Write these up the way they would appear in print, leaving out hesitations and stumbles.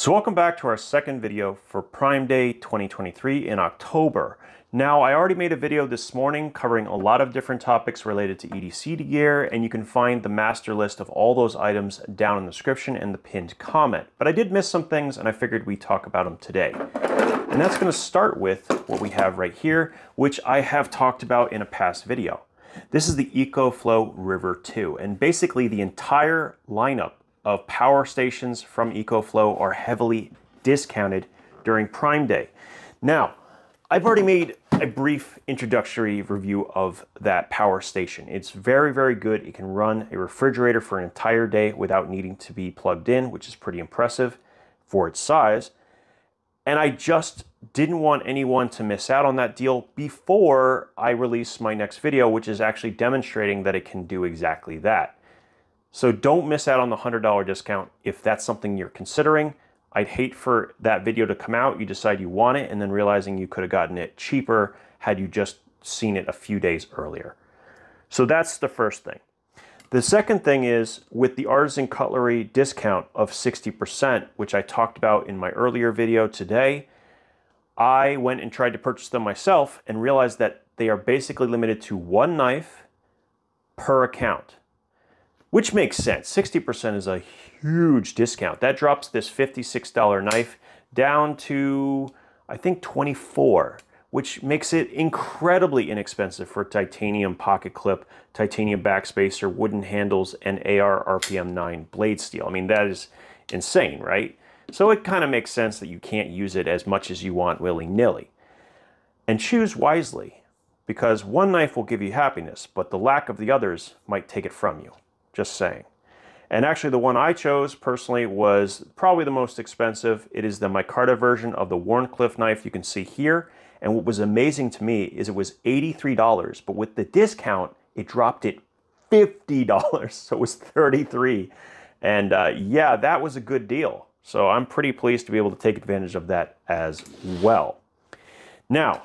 So welcome back to our second video for Prime Day 2023 in October. Now, I already made a video this morning covering a lot of different topics related to EDC gear, and you can find the master list of all those items down in the description and the pinned comment. But I did miss some things, and I figured we'd talk about them today. And that's going to start with what we have right here, which I have talked about in a past video. This is the Ecoflow River 2, and basically the entire lineup of power stations from Ecoflow are heavily discounted during Prime Day. Now, I've already made a brief introductory review of that power station. It's very, very good. It can run a refrigerator for an entire day without needing to be plugged in, which is pretty impressive for its size. And I just didn't want anyone to miss out on that deal before I release my next video, which is actually demonstrating that it can do exactly that. So don't miss out on the $100 discount if that's something you're considering. I'd hate for that video to come out, you decide you want it, and then realizing you could have gotten it cheaper had you just seen it a few days earlier. So that's the first thing. The second thing is with the Artisan Cutlery discount of 60%, which I talked about in my earlier video today, I went and tried to purchase them myself and realized that they are basically limited to one knife per account. Which makes sense. 60% is a huge discount. That drops this $56 knife down to, I think, $24, which makes it incredibly inexpensive for titanium pocket clip, titanium backspacer, wooden handles, and AR RPM 9 blade steel. I mean, that is insane, right? So it kind of makes sense that you can't use it as much as you want willy-nilly. And choose wisely, because one knife will give you happiness, but the lack of the others might take it from you. Just saying. And actually the one I chose personally was probably the most expensive. It is the micarta version of the Wharncliffe knife you can see here. And what was amazing to me is it was $83, but with the discount, it dropped it $50. So it was $33. And yeah, that was a good deal. So I'm pretty pleased to be able to take advantage of that as well. Now,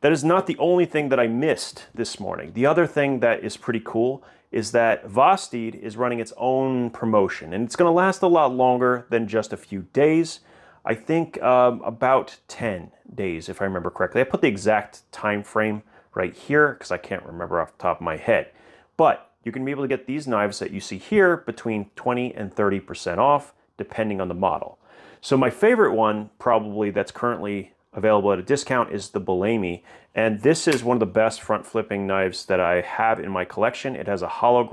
that is not the only thing that I missed this morning. The other thing that is pretty cool is that Vosteed is running its own promotion, and it's going to last a lot longer than just a few days. I think about 10 days, if I remember correctly. I put the exact time frame right here because I can't remember off the top of my head. But you can be able to get these knives that you see here between 20 and 30% off, depending on the model. So my favorite one, probably that's currently available at a discount, is the Bellamy, and this is one of the best front flipping knives that I have in my collection. It has a hollow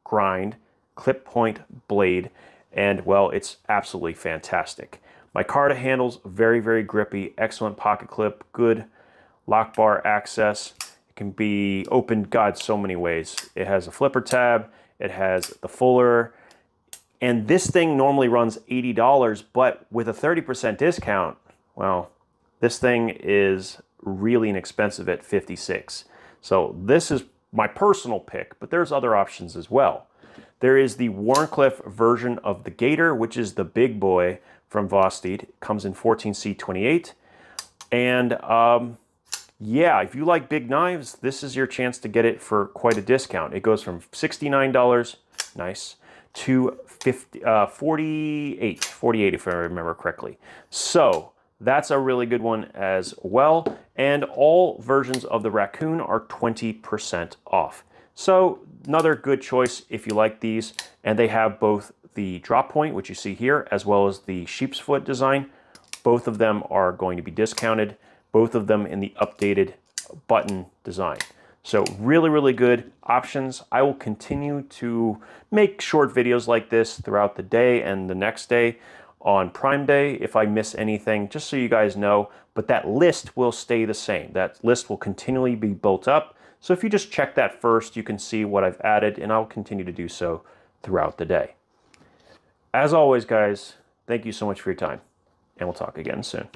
grind clip point blade, and well, it's absolutely fantastic. Micarta handles, very, very grippy, excellent pocket clip, good lock bar access. It can be opened, God, so many ways. It has a flipper tab, it has the fuller, and this thing normally runs $80, but with a 30% discount, well, this thing is really inexpensive at $56. So this is my personal pick, but there's other options as well. There is the Wharncliffe version of the Gator, which is the big boy from Vosteed. It comes in 14C28. And yeah, if you like big knives, this is your chance to get it for quite a discount. It goes from $69, nice, to $48 if I remember correctly. So that's a really good one as well. And all versions of the Raccoon are 20% off. So another good choice if you like these. And they have both the drop point, which you see here, as well as the sheep's foot design. Both of them are going to be discounted. Both of them in the updated button design. So really, really good options. I will continue to make short videos like this throughout the day and the next day on Prime Day if I miss anything, just so you guys know, but that list will stay the same. That list will continually be built up. So if you just check that first, you can see what I've added, and I'll continue to do so throughout the day. As always, guys, thank you so much for your time, and we'll talk again soon.